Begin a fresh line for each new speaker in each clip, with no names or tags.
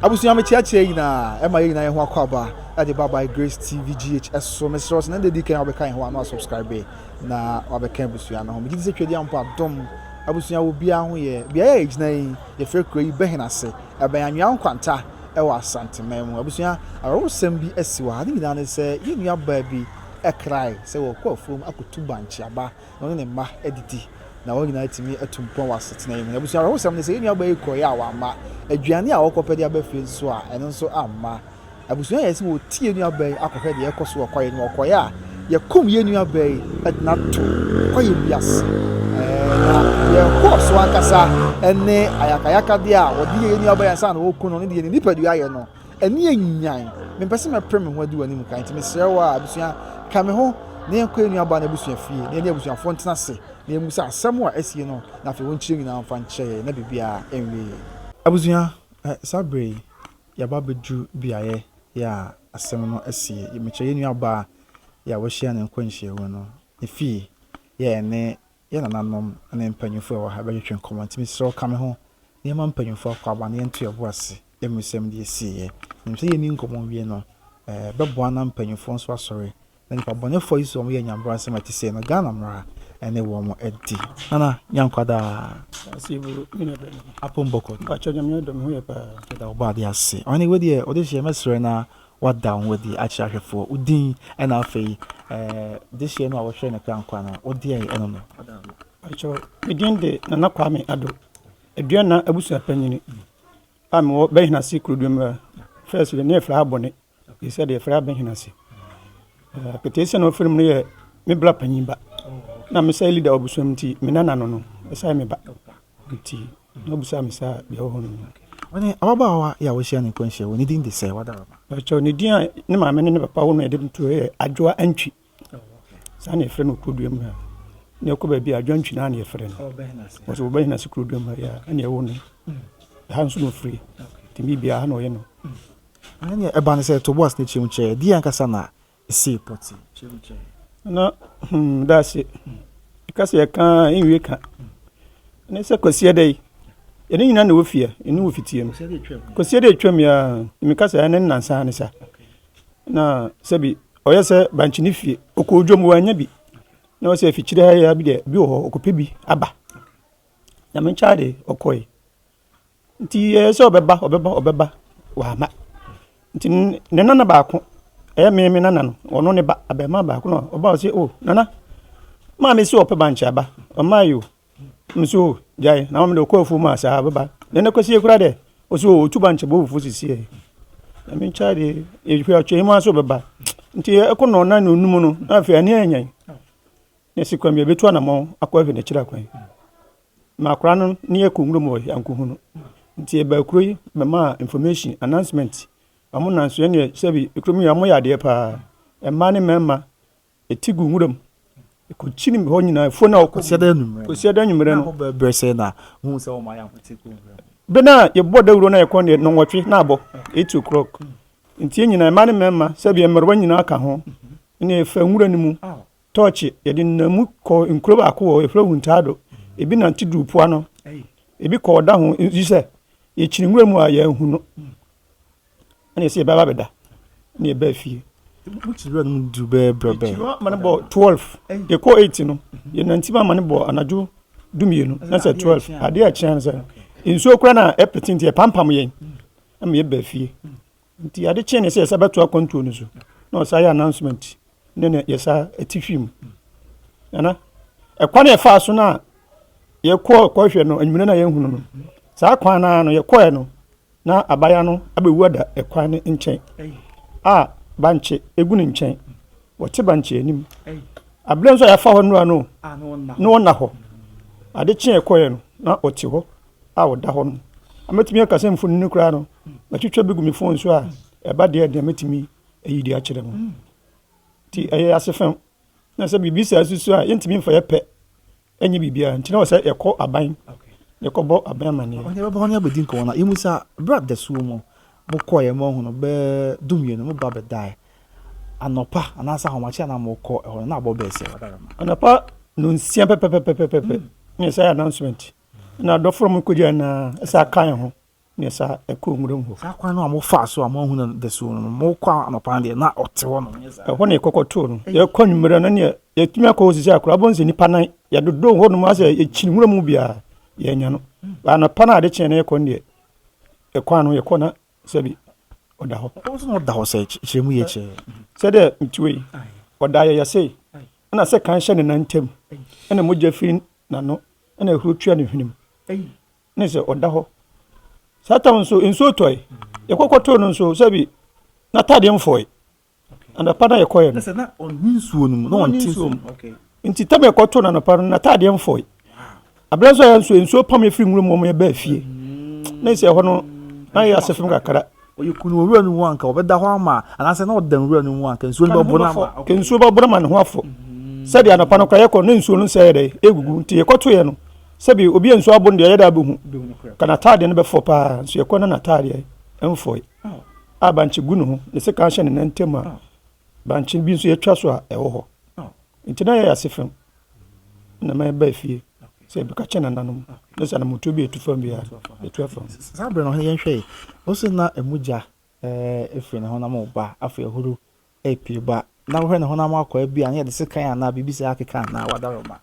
abusunya me chiachi na e ma yi na ye ho akwaba e de baba Grace TV GHS so me sros na de kan obeka ho na subscribe na obeka abusunya na ho me gidi se twedi ampa dom abusunya wo bia ho ye bia ye gina yi ye fe kro yi behina se e ban anwa nkwanta e wa asante memu abusunya awo sem bi asiwa ade gina ne se ye nua ba bi e cry se wo kwa fom akotu banchi aba no ne ma editi na wo gina timi atumpon wa setena yi abusunya awo sem ne se ye nua ba yi kro ya wa ma aduane a wokopedi abafe so a eno so amma abusunya yesi wo tie nua bai akɔhwɛ de ekoso okoye no okoye a ye kom ye nua bai adnato koye bias na ye koso ankasa ene ayakayaka de a wodi ye nua bai ansa na woku no ne de ni padu aye no ene anyan me pese me prem ho adi wani mu kan timi serewa abusunya kame ho ne enko nua bai na abusunya fie ne abusunya fo ntena se ne musa asɛm a asie no na fe won kyire nyina mfa nkyɛ na bibia enwe abusunya sabre ya babedu biaye ya asem no asie yemeche yenu aba ya wohia ne nkwanhie ho no efi ya ne ya nananom ne mpanyufo wa ha behwehwe comment mi sro kame ho ne ma mpanyufo akwa aba ne ntu ebo ase emusem de esie nimse yeni nkomon wie no beboa na mpanyufo nso asore na nipa bonefo iso mo ye nyambra asem atise no Ghana mra ene wo mo edi nana nyankwada
asibu minebe
apomboko
acho nyamyo do me pa
da obadi ase oni we de odehye mesre na what down with the achahwefo udin ena afei this year no awhwe na kwankwa na odi ai eno no
acho edin de na kwame ado aduana abusu apanyini am wo behina si krudum first le ne fra abone he said the fra behina si petese no film ne me bla panyimba na me say leader obusu mti me nana no say me ba nti no busa me sa be ho no
oni ababawa ya wohia ne kwanhie woni din de say wadara
acho ne din ne ma me ne papa wo no e de to adwoa antwi sa na efre no krudum ne ko ba bi adwoa antwi na na efre no wo ba hina si krudum ya na e wo no hanso no free timi bia ha no ye no
ani e ba ne say to boss ne chimche di ankasa na see poti chimche
na that's it because you can inwe ka na se kwasie dai ene nyina na wofia ene wofitie no kwasie dai twam ya mikasa ya ne nansa ne sa na sebi oyese banchini fie okodwom wanya bi na wose afikyire ya bi de bi ho okope bi aba na mencha de okoy nti se obeba wa ma nti ne nana ba ko me nana no ono ne ba abema ba ko no oba se oh nana ma me si ope banchi aba o mayo mso jai na ma me ko fu ma sa baba ne kwesi kura de o so otu banchi bo fu sisi e na me cha de e hwe atwe mu aso baba nti e ko no na onum no na fa ani anyan ne si kwa me betu na mo akwa hwe ne kira kwan ma kura no ne e ko nwuro mo yanko hu no nti e ba kuro yi ma information announcement amu nanso ne sebi ekromi ya mo ya de pa emma ne memma etigu nwuram ekochini ho nyina fo na
okosiada numre
no
brese na hu se o ma ya hotiku
be na ye boda wuro na ye kon no nwotwe na abo 8 o'clock nti nyina emma ne memma sebi emerwa nyina aka ho ne fa nwura ni mu torch ye de namu ko nkro ba ko e fra huntado ebi na ntidu puwa no ebi ko da ho yise ye chiri nwura mu a ya hu no ani se baba beda ni eba fie
muchi ro no du be brebe
man bo 12 ye ko 8 no ye nantima man bo anaju dumienu na se 12 ade a chance inso kura na epetinti e pampam yen am ye ba fie nti ade che ne se sabato akonto no so na o say announcement ne ye sa etifim ana e kwa na e fa so na ye ko hwe no anwuna na ye hu no sa kwa na no ye ko no na abaya no abewuada ekwan ne nchen a banche egu ne nchen wote banche anim ablenso ya fa ho no ano no na ho ade chen ekoye no na oti ho a woda ho no ametimi akase mfunu ne kura no matwetwa begu mi phone so a eba de ametimi ayidi a kire no ti aye asefem na se bibisa asusu a yentimi mfa ye pe enye bibia nti na wo se ekọ aban yakobo abamane
oni baba oni abedin ko na imusa brad da sumo mo koye mo hu no be dumie no mo ba be dai anopa anasa ho machi na mo ko e ho na abo be se wadara ma
anopa no nsia pepe ni say announcement na do from ko dia na sa kan ho ne sa ɛkɔ nwura mu
saa kwan no a mo fa so a mo hu na de so no mo kwa anopa de na ɔte hɔ no
ɛhɔ ne kɔkɔto no yɛkɔ nwura no ne yɛtumi akɔ sisi akora abɔnse nipa nan yɛdodo hɔ no mu asɛ yɛkyiri nwura mu bia yɛnya no anopa na ade kyɛn na yɛkɔ ne ɛkɔ ano yɛkɔ na sɛbi ɔda hɔ
ɔso no da hɔ sɛ kyerɛ mu yɛ kyɛ
sɛ dɛ ntiwe ɔda yɛ yɛsɛ ɛna sɛ kan hyɛ ne nantam ɛna mogya firi nano ɛna ehuru tua ne hwenem ne sɛ ɔda hɔ saa tam nso nsuo tɔe yɛkɔkɔtoo no nso sɛbi n'atadeɛ mfɔe anapa na yɛkɔɛ no
sɛ na ɔnni nsuo no mu na ɔnte nsuo mu
nti tam yɛkɔtoo no anapa no n'atadeɛ mfɔe abirɛ nso yɛ nsuo pam efiri nwura mu ɔmo yɛbaa fie na sɛ ɛhɔ no na yɛ asɛfam kakra
oye kunu owura no mu anka ɔbɛda hɔ ama anaasɛ na ɔda nwura no mu anka nsuo no bɛbɔ ama
ke nsuo bɛbɔ ma ne ho afɔ sɛdeɛ anapa no kora yɛkɔ na nsuo no sɛ yɛdɛ egugu nti yɛkɔtoo yɛ no sɛbi obi nsuo abɔ no deɛ yɛda abɛhu kana taade no bɛfɔ paa nso yɛkɔ na nataade ɛmfɔe a bankye gu ne ho ne sɛ kan hyɛ ne nantam a bankye bi nso yɛtwa so a ɛwɔ hɔ nti na yɛyɛ ase fam na ma yɛba fie sɛ bɛka kyɛ nananom na sɛ anamotuo bi ɛtu fam bia ɛtu afam
saa berɛ no ho yɛnhwɛ wo so na ɛmugya ɛfiri ne honam ɔba afei ahoro ɛpie ba na wohwɛ ne honam akɔa bi a na yɛde sekan anaa biribi sɛ akeka anaa wadaroma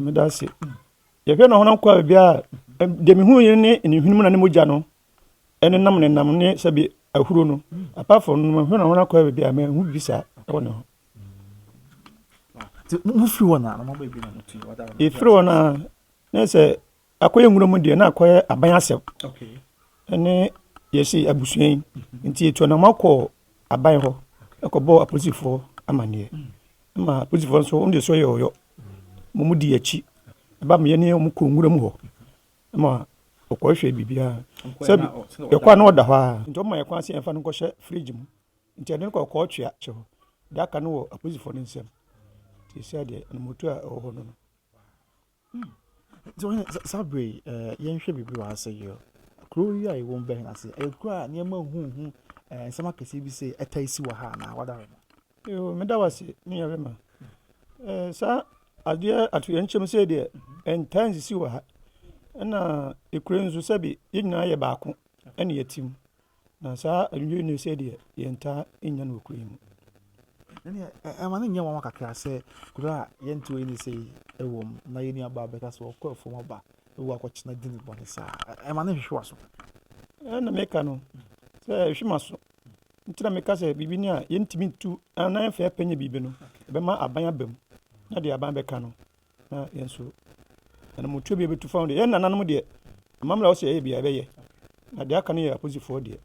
meda ase yɛhwɛ ne honam kɔa baabi a deɛ mehu yɛ ne ne hwenemu na ne mogya no ɛne nam ne nam ne sɛbi ahuro no apart from no hwɛ ne honam kɔa baabi a mahu bi saa ɛwɔ ne ho
mufiri hɔ na mabɔ bi na mutu wadaroma
ɛfiri hɔ na ne sɛ akɔyɛ nwura mu deɛ na akɔyɛ aban asɛm ɛne yɛsi abusua yi nti yɛtu anam akɔ aban hɔ ɛkɔbɔ apolisifoɔ amanneɛ ma apolisifoɔ nso wonde so yɛ ɔyɔ mo mu di akyi ɛba me yɛne ɔmo kɔ nwura mu hɔ ma ɔkɔhwɛ biribiara sɛbi yɛkɔ na ɔda hɔ a nti ɔma yɛkɔ ase yɛmfa no nkɔhyɛ fridge mu nti ɛde no kɔkɔɔ twea kyɛ hɔ de aka no wɔ apolisifoɔ no nsɛm nti ɛsɛ deɛ anomotu a ɛwɔ hɔ no
no saa bere yɛnhwɛ biribi wɔ ha sɛ yɛ kuro yi a yɛwɔ mbɛn ase ɛyɛ kuro a nneɛma huhu nsɛm akɛseɛ bi sɛ ɛta si wɔ ha na wadaroma
yo meda wase me yɛ bɛma saa adeɛ atoyɛnkyɛm sɛ deɛ ɛntaa nsisi wɔ ha ɛna ekuro nso sɛbi yɛn nyinaa yɛ baako ɛne yɛtim na saa adwuma no sɛ deɛ yɛntaa nya no wɔ kuro yi mu
ɛma ne nyɛ wɔn kakra sɛ kuro a yɛnto yi ne sɛ ɛwɔ mu na yɛn aba abɛka sɛ ɔkɔ ɛfɔm aba ɛwɔ akɔkyena di ne bɔne saa ɛma ne hwehwɛ wa so
ɛna meka no sɛ hwehwɛ ma so nti na meka sɛ biribi ne a yɛntumi ntu anaa yɛmfa yɛpɛnyɛ biribi no ɛbɛma aban aba mu na deɛ aban bɛka no na yɛn nso anamotuo bi bɛtu fa no deɛ yɛn nananom deɛ amammerɛ wɔ sɛ yɛyɛ bia ɛbɛyɛ na deɛ aka no yɛ aposifoɔ deɛ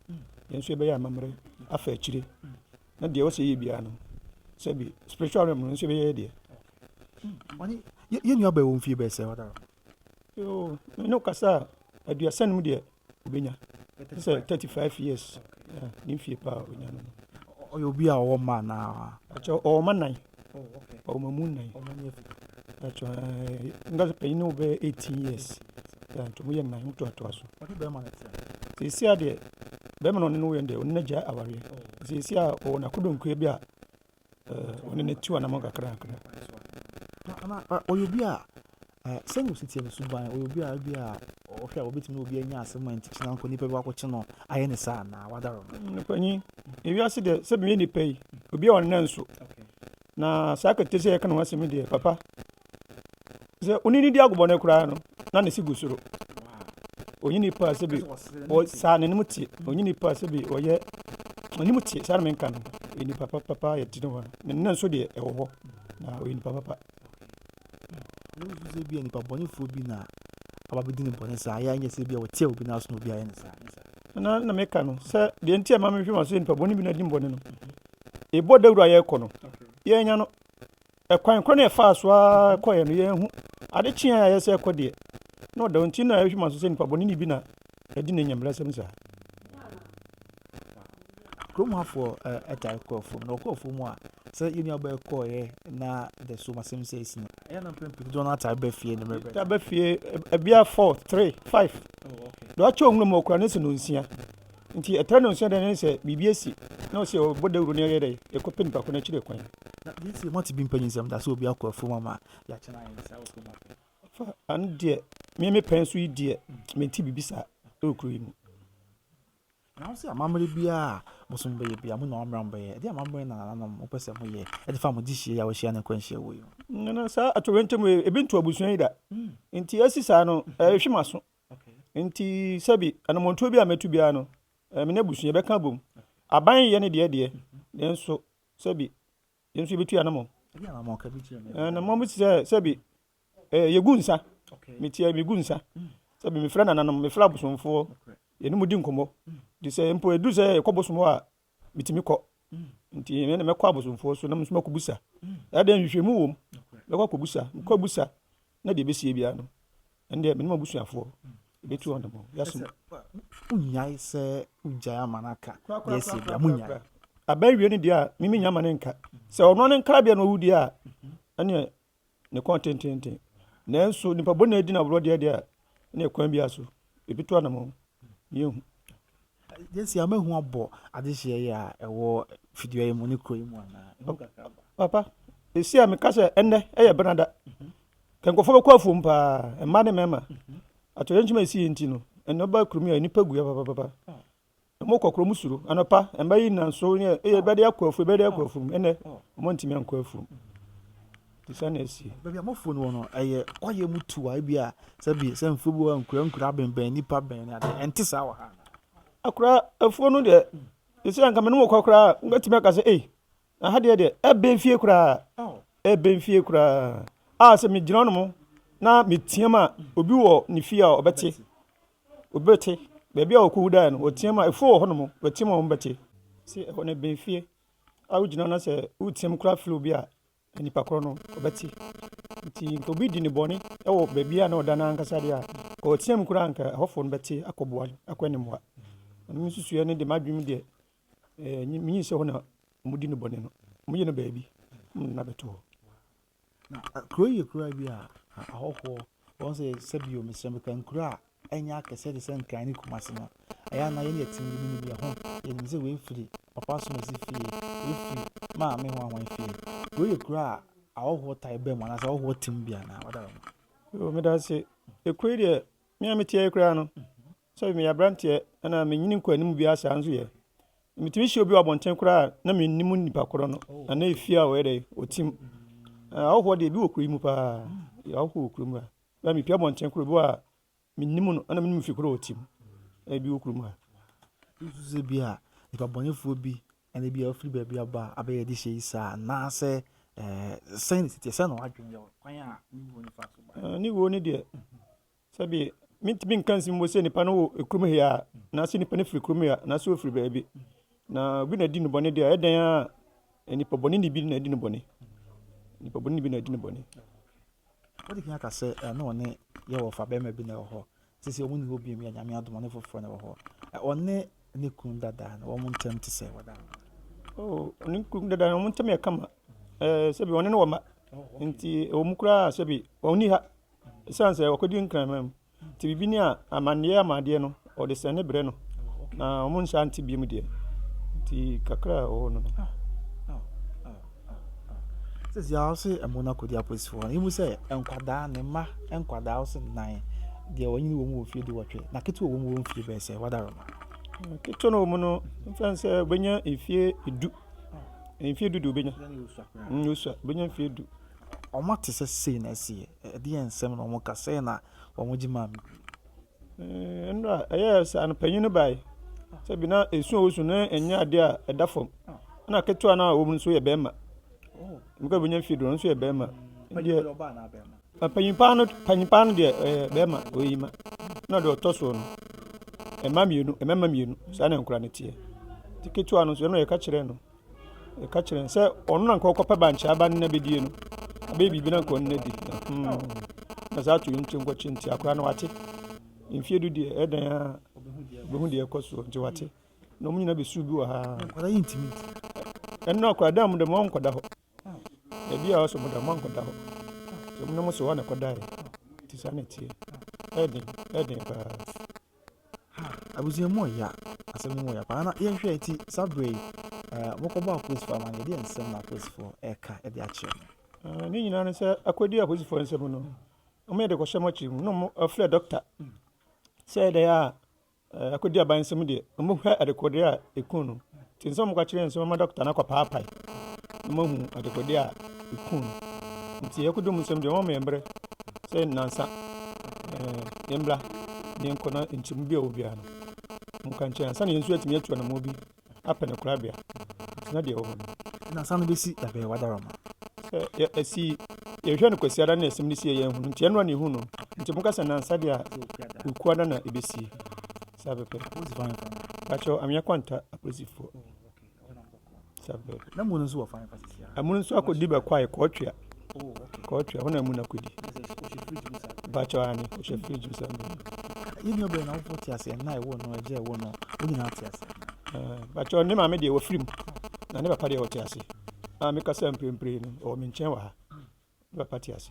yɛn nso yɛbɛyɛ amammerɛ afa akyire na deɛ wɔ sɛ yɛyɛ biara no sɛbi spiritual realm no nso yɛbɛyɛ deɛ
yɛn nua bɛɛ wɔ mfie bɛɛ sɛ wadara
yo ne wokasa a aduasa no mu deɛ wobɛnya sɛ 35 years ne mfie paa ɔnya no
ɔyɛ obi a ɔwɔ ma na
akyɛ ɔwɔ ma nan ɔwɔ ma mu nan akyɛ nga panyin no wobɛyɛ 18 years nto moyɛ nan wotoatoa so sɛsi a deɛ bɛrima no ɔne no woyɛ deɛ ɔne no gya awareɛ sɛsi a ɔwɔ nakodonkua bi a ɔne no tiw anamɔ kakrakra
ɔyɛ obi a sɛne wosi no suban ɔyɛ obi a bi a ɔhwɛ a wɔbɛtumi na obi anya asɛm a ntikyina nkɔ nipa bi wakɔkye no ayɛ ne saa na wadaro
panyin ewiase deɛ sɛ bɛyɛ nipa yi obi a ɔne na nso na saa kete sɛ yɛka no wasɛm deɛ papa sɛ onini di agobɔ no koraa no na ne si gu soro onye nipa sɛ bi saa ne nim tie onye nipa sɛ bi ɔyɛ ɔnim tie saa me nka no nipa papa yɛ ti no ne na nso deɛ ɛwɔ hɔ na ɔyɛ nipa papa
sɛ bi nipa bɔnefoɔ bi na aba bɛdi ne bɔne saa ayɛ anyɛ sɛ bi a wɔtia obi no aso na obi ayɛ ne saa
na meka no sɛ deɛ nti a ma mehwɛ ma so nipa bɔne bi na di bɔne no ɛbɔ dawuro a yɛkɔ no yɛnya no ɛkwan kɔ no yɛfaa so a kɔyɛ no yɛhu ade kyea a yɛsɛ ɛkɔ deɛ na ɔda nti na yɛhwɛ ma so sɛ nipa bɔne bi na ɛdi ne nyammerɛ sɛm saa
kurom hafoɔ ɛta ɛkɔɔ fam na ɔkɔɔ fam a sɛ yɛn aba ɛkɔɔyɛ na the so masɛm sɛ esi no ɛyɛ na mpɛmpɛ dodo na ata ba fie ne mɛbɛ
ta ba fie ebia 4 3 5 do akyɛ onwum mo kura ne se no nsia nti ɛtra no nsia de ne sɛ biribi esi na ɔsɛ ɔbɔ dawuro ne yɛ dɛ ɛkɔpɛ nipa ko na kyerɛ kwan
na yɛsi mo te bi mpanyin sɛm da sɛ obi akɔ fam ama yɛakyɛ na ayɛ saa wɔ
fa an deɛ me pɛn so yi deɛ menti biribi saa ɛwɔ kuro yi mu
na wo se amamre bia bosom be bia mo na amram be de amamre na nanom wo pese mo ye e de fa mo dihie ya wo hia na kwanhia wo yo
na sa atowentem ebi nto abusuan yi da nti asisa no hwemaso nti sabi anamonto bi ametu bia no me na abusuan be ka bom aban ye ne de nso sabi yenso betu anamo
de anamo ka bi tire
na mo bi sabi yegunsa metia megunsa sabi me fra na nanom me fra abusonfo ye ne mudi nkomo di se empo edu se ekobosom a bitimi kɔ nti me na mekɔ abusonfo so na msuma kubusa ya de nhwehwemu wom mekɔ kubusa mekɔ busa na de besie bia no ende me na busuafo betu on mo yaso
unyai se ujaya manaka yesie bia munyai
abawie ne dia mimi nya manenka se ono ne nkra bia no wudi a ene ne kontentente nanso nipa bona edi na bro dia ne kwan bia so ebitu anamo yehu
yesie amahu abo adehye ya ewo video yi mu ne kro yi mu ana
papa esi a mekase enne eye benada kenkofo be kwafum pa emma ne mema atoyenchima esi enti no enne ba krumi ya nipa gu ya papa mo kokro musuro anopa emba yi nanso ne eye be de akwafu enne mo ntimi ankwafu tisana esi
bia mo phone wono eye kwaye mutu a bia sabi semfu bo ankura benben nipa ben ade enti sa wa ha
akura afuo no de esi anka me no kokra ngatimi aka se aha de benfie kura benfie kura se me gina no mo na metiama obi wo ne fie a obete baabi a okuda no otiama efuo ho no mo betiama mo bete si ho ne benfie a ugina na se utiam kura flo bi a nipa kro no obete nti obi di ne boni ewo baabi a na odana ankasa de a ko otiam kura anka hofo no bete akoboa akwane moa mi susu ne de madwim de mi se ho na mudi ne boni no mu ye no baabi na beto
na kroye kura bi a ahoho won se sabio mesem kan kura enya akese de sen kan ni kumase no aya na ye ne tim ni bi ho ye ni se we firi papa so masi fie we firi ma me ho anwan fie kroye kura ahoho tai be mo na se ahoho tim bia na wada
o me da se ekwe de me ametie kura no so me ya brantie na me nyini kwa nim bi asa anzo ye mitimi shi obi wabonten kura na me nimu nipa koro no na efia we de otim ahoho de bi okuri mu pa ya ahoho okuri mu ba mi pia bonten kura bi wa me nimu no na me nimu fi kura otim bi okuri mu
uzuze bi a nipa bonefo bi ene bi afri ba bi aba abaye de she isa na se sen city sen no adwen yo kwan a ni wo ni fa so ba
ni wo ni de sabi mintimi nkansi mo se nipa no ekrum hia na se nipa ne firi krum hia na se ofiri baabi na bi na di no bone dia edan a nipa bone ni bi na di no bone nipa bone ni bi na di no bone
wodi kan aka se na one ye wo fa be ma bi na ho sisi o mu ni obi mi anyame adom ne foforo na ho one ne kun dada na wo mu ntem te se wada
ne kun dada na mu ntem ya kama sebi one ne wo ma nti o mu kura sebi oni ha sanse wakodi nkran mam ti bibi ni a amane amade no o de sene bre no na o mu nsa anti bi mu de ti kakra o no
sisi ya se amona kodi aposifo na imu se enkwada ne ma enkwada o se nan de wonyini wo mu ofie de wotwe na ketu wo mu wo mfie be se wada roma
ketu no mu no mfanse benya efie edu efie dudu benya usua benya efie edu
o ma te se sei na sie de ensem no mo ka sei na wo mo gima
ndra aye sa no panyin bai se bi na esu osu na enya ade a edafom na ketu na wo mu nso ye bema mka benya efie edu nso ye bema
panyin oba na bema
panyipano de bema oyima na de otoso no emma mienu sa na nkura ne tie tiketu anu so no ye ka kire no ye ka kire se onu na nka okopa bancha aba na bedie no abebi bi na nko na di na za tu nti nko chinti akura na wate mfie du de edan ya obehu de ekoso nti wate na mu nyina be su bi wa ha
kwada intimi
enno akura da mu de mo nkoda ho ebi a so mu da mo nkoda ho so mu no so wana kodai ti sa na tie eden pa
abuzie mo ya asemi mo ya pa na ye hwe ti sabre mokoba aposifo ma ye de ensem na aposifo eka e de ache
ni nyina ne se akodi aposifo ensem no o me de ko shemo chi no mo afle doctor say they are akɔdi aban nsɛm deɛ ɔmo hwɛ adekɔdeɛ a ɛku no nti nsɛm mokɔ kyerɛ nsɛm ma dɔkta no akɔpaapae na mahu adekɔdeɛ a ɛku no nti yɛkɔdom nsɛm deɛ ɔma yɛmberɛ sɛ nansa yɛmbra ne nkɔ na nkyɛmu bi a wɔ biara no moka nkyɛn ansa na yɛnsu atumi atu anamɔ bi apɛ no korabea nti na deɛ wɔ hɔ no
nansa no bɛsi abɛyɛ wadarama
sɛ asi yɛhwɛ no kwasiada na asɛm no sie yɛn ho no nti ɛno a ne hu no nti moka sɛ nansa deɛ a ɔkuada na ɛbɛsie saa bɛpɛ bakyɛ amea kwanta apolisifoɔ saa bɛpɛ
na mu no nso wɔ fan fasisi
amu nso akɔdi bɛkɔ a kɔɔtwea hɔ na amu no akɔdi bakyɛ ane ɔhyɛ fridge bisa
yɛni ɔbɛyɛ na wofo te ase ɛna ɛwɔ no ɛgya ɛwɔ no wonyina te ase
bakyɛ ne maame deɛ wɔfiri mu na ne papa deɛ wɔte ase a mekasa mprempre no ɔwɔ me nkyɛn wɔ ha ne papa te ase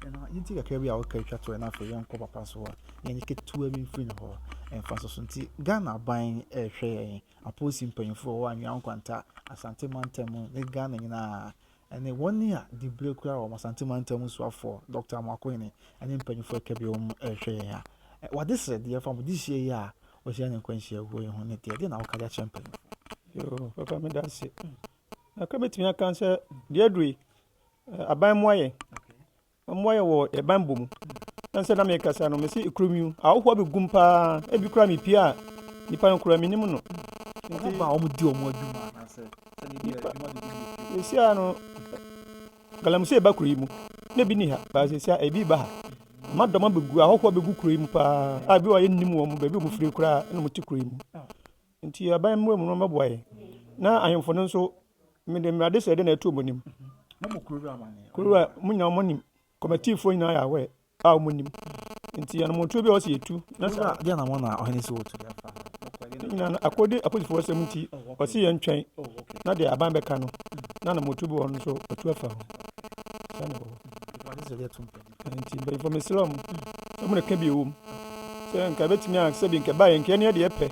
ɛna yɛnti kakra bi a wɔka twa to ɛna afei yɛnkɔ papa so a yɛne ketewa bi mfiri no hɔ ɛmfa so nti Ghana aban ɛhwɛ yɛn apolisi mpanyinfoɔ wɔ anwea nkwanta asante mantam ne Ghana nyinaa ɛne wɔn a de bere kura wɔ asante mantam so afɔ Dr. Amakohene ɛne mpanyinfoɔ ɛka bi wɔn ɛhwɛ yɛn a wɔde srɛdeɛ fa mo de hyia yi a wɔhyia ne nkwanhyia wɔ yɛn ho ne deɛ na wɔka de akyerɛ mpanyinfoɔ
yo papa me da ase aka betumi aka sɛ deɛ aduru aban mmoayɛ wɔ ɛban bɔ mu ɛnsɛ na mekasa no mesi ekuromiu ahohoa bɛgum paa ebi kura me pie a nipa no kura me nim no
nti ba wɔn di wɔn adwuma anasɛ
esi a no galamsey ba kuro yi mu na bi ni ha ba esi a ebi ba ha madɔma bɛgu ahohoa bɛgu kuro yi mu paa a bi wɔyɛ nim wɔn baabi wɔn firi kura na wɔn ti kuro yi mu nti aban mu no mɛboa yɛ na ahemfo no nso mede mmade sɛ de na ɛto wɔn nim
na mo kuro amane
kuro a mo nyina wɔn nim kɔmatifoɔ nyinaa yɛ awɛ a wɔn nim nti anomotuo bi a wɔsi etu
na sɛ deɛ na mo na ɔhene sɛ wɔtu deɛ fa
nyina akɔde apolisifoɔ sɛm nti ɔsi yɛn twɛn na deɛ aban bɛka no na anomotuo bi wɔ no nso ɔtu afa ho saa na ɛwɔ nti mbɛnfo mesrɛ mo sɛ mo na ka bi ɛwɔ mu sɛ nka bɛtumi a sɛ bi nka ba yɛ nka ɛne deɛ ɛpɛ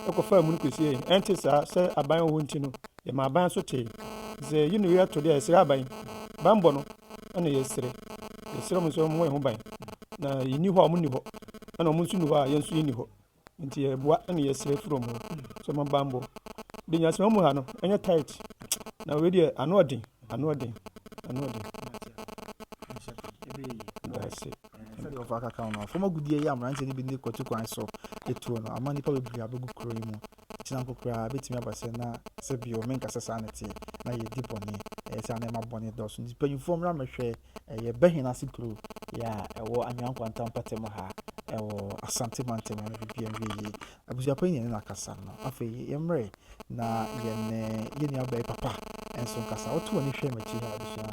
ɛkɔfa mu no kɔsi yɛn ɛnte saa sɛ aban wɔ hɔ nti no yɛma aban so tee sɛ yi no wi ato deɛ ɛsrɛ aban banbɔ no ɛna yɛsrɛ mo nso mo yɛn ho ban na yɛni hɔ a ɔmo ni hɔ ɛna ɔmo nso ni hɔ a yɛn nso yɛni hɔ nti yɛboa ɛna yɛsrɛ firi ɔmo sɛ ɔmo banbɔ de nyasema mu ha no ɛnyɛ tight na wei deɛ ano ɔden
sɛdeɛ ɔfa kaka no fɔma gudie yi ameranteɛ no bi ne kɔto kwan so ɛtuo no ama nnipa bebree abɛgu kuro yi mu kyina nko koraa bɛtumi aba sɛ na sɛ bio menkasɛ saa ne te na yɛdi bɔne sɛ ana ɛma bɔne dɔso nti panyimfoɔ mmra mɛhwɛ yɛbɛhen ase kuro yɛ a ɛwɔ anwea nkwanta mpatɛm ha ɛwɔ asante mantam no bibia nwie abusuapa yi ne no akasa no afei yɛmmerɛ na yɛne abɛɛ papa ɛnso nkasa woto wɔ ne hwɛ m'akyi ha abusua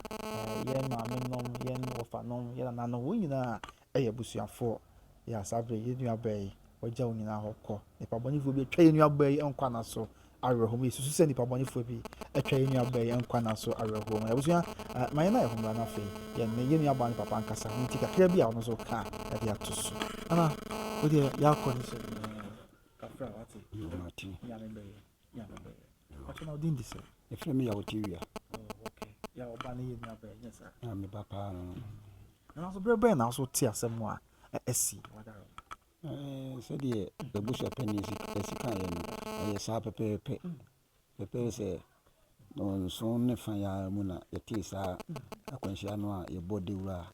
yɛn maamenom yɛn wɔfanom yɛn nananom wɔn nyinaa ɛyɛ abusuafoɔ yɛ asabrɛ yɛn nuabaa yi wɔgya wɔn nyinaa hɔ kɔ nipa bɔnefoɔ bi atwa yɛn nuabaa yi nkwa na so awerɛhɔ mu yɛsusu sɛ nipa bɔnefoɔ bi atwa yɛn nuabaa yi nkwa na so awerɛhɔ mu abusua ma yɛn na yɛ homra no afei yɛn nuabaa ne papa nkasa ho nti kakra bi a ɔno nso ka yɛde ato so ana wodeɛ yɛakɔ ne sɛ kafra wate ɔkyɛ na wodin de sɛ
ɛfrɛ me yɛwo tiwia
ya ɔba ne yɛ nuabaa nyɛ saa
na meba paa no
nanso berɛ na so te asɛm a ɛsi
sɛdeɛ abusua pani ɛsikaeɛ no ɛyɛ saa pɛpɛɛpɛ sɛ nso ne fa yɛ mu na yɛtee saa akwanhyia no a yɛbɔ dewura a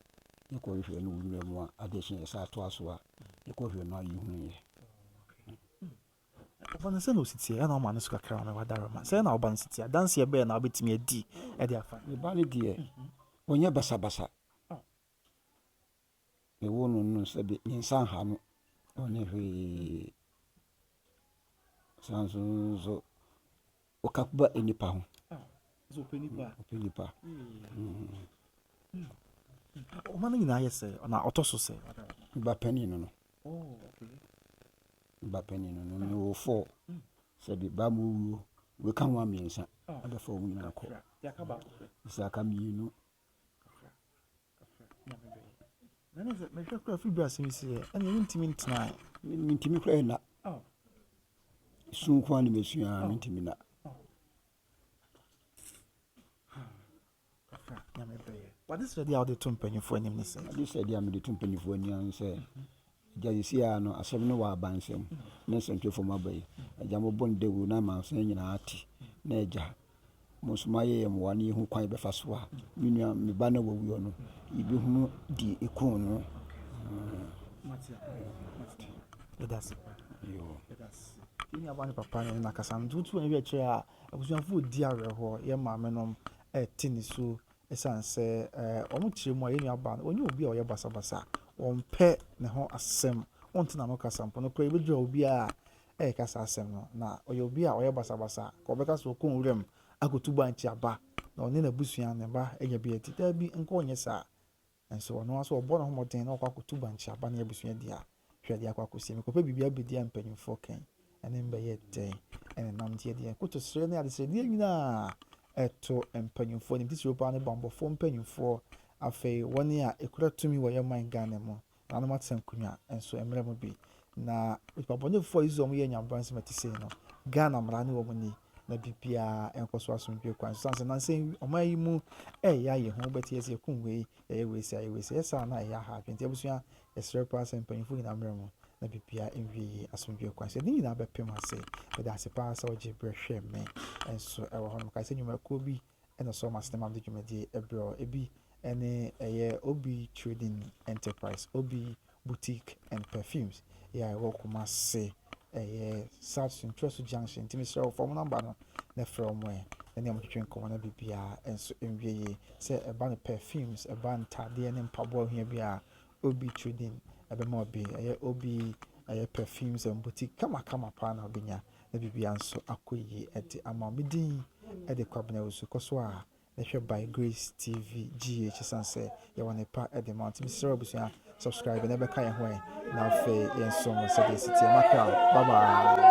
yɛkɔhwehwɛ no wowura mu a ade hye yɛ saa toa so a yɛkɔhwɛ no a yɛhunuyɛ
ɔfa no sɛ na ɔsitiɛ ɛna ɔma no so kakra ma wadaroma sɛ na ɔba no sitiɛ danseɛ bɛɛ na wobɛtumi adi ɛde afa
meba no deɛ ɔnyɛ basabasa mewɔ no no sɛ bi mensa ha no ɔne hwee saa nso ɔkakuba nipa ho ɔpɛ nipa
ɔma no nyinaa yɛ sɛ ɔna ɔtɔ so sɛ
ba pani no ba pani no no ne wɔfɔ sɛ bi ba mu wuo weka ho amiɛnsa abɛfa wo nyinaa kɔ isaka mmienu
mehwɛ kora firi bi asɛm si ɛ ɛne mentimi ntena
mentimi kora na sunko a ne mesua mentimi na
wade sɛ deɛ a wode to mpanyimfoɔ anim ne sɛ
ade sɛ deɛ a mede to mpanyimfoɔ ani an sɛ agya yɛsi a no asɛm no wɔ abansɛm ne nsɛntwefo mu aba yi agya mobɔ no dawuro na amansa nyinaa te na agya mo nso mayɛ mmoa no yɛhu kwan bɛfa so a me nua me ba no wɔwuo no yɛbɛhunu di ɛkum no.
Ini abane papa ne na kasa ntutu ne wiakyerɛ a abusuafo di awerɛhɔ yɛ maame nom ɛte ne so ɛsan sɛ ɔmo kyerɛ mu a yɛnua aba no onye obi a ɔyɛ basabasa ɔmpɛ ne ho asɛm ɔnte na no kasa mpo no kora ebedura obi a ɛyɛ kasa asɛm no na ɔyɛ obi a ɔyɛ basabasa ka ɔbɛka so ɔkɔ nwuram akotu bankye aba na ɔne n'abusua ne ba ɛyɛ bi ati da bi nkɔ ɔnyɛ saa nso ɔno aso ɔbɔ ne ho mmɔden na ɔkɔ akotu bankye aba ne abusua di a hwɛ de akɔ akɔsie mekɔpɛ biribi abɛdi a mpanyinfoɔ kɛn ɛne mbɛyɛ dɛn ɛne nam deɛ deɛ kotosrɛ ne adesrɛ deɛ nyinaa ɛto mpanyinfoɔ nim tisiro paa ne bambɔfoɔ mpanyinfoɔ afei wɔne a ekura tumi wɔ yɛ man Ghana mu na anam atena nkonnwa nso mmerɛ mu bi na ipabɔnefoɔ yi zɔm yɛ nyamba nsɛm ɛte sei no Ghana mmara ne wɔn ni na bibia ɛnkɔ so asomdwe kwan so sanse nanse ɔman yi mu ɛyɛ ayɛ ho bɛte yɛsɛ yɛkum wei ɛyɛ wei sɛ ɛyɛ wei sɛ ɛsa na ɛyɛ aha adwene nti abusua yɛsrɛ paa sɛ mpanyinfoɔ nyinaa mmerɛ mu na bibia nwie asomdwe kwan so ɛde nyinaa bɛpem ase bɛde ase paa sɛ ɔgye berɛ hwɛ me nso ɛwɔ hɔ no kae sɛ nnwumakuo bi ɛna sɛ ɔma asene ma de dwumadie ɛberɛ ebi ɛne ɛyɛ Obi Trading Enterprise Obi Boutique and Perfumes yɛ a ɛwɔ Kumase ɛyɛ South Central Junction ntimi srɛ wɔ fam namba no na frɛ ɔmo ɛ ɛne ɔmo twetwe nkɔmmɔ na bibia nso nwie yie sɛ ɛba no perfumes ɛba ntadeɛ ne mpaboa ohia bi a Obi Trading ɛbɛma obi ɛyɛ Obi ɛyɛ perfumes and boutique kama paa na ɔbɛnya na bibia nso akɔ yie ɛde ama ɔmo din ɛde kɔ abena osu kɔ so a nahwɛ by Grace TV GH sanse yɛwɔ ne pa ɛde ma ntimi srɛ abusua subscribe na ɛbɛka yɛn ho na afei yɛn som sɛ deɛ sitie makra bye bye.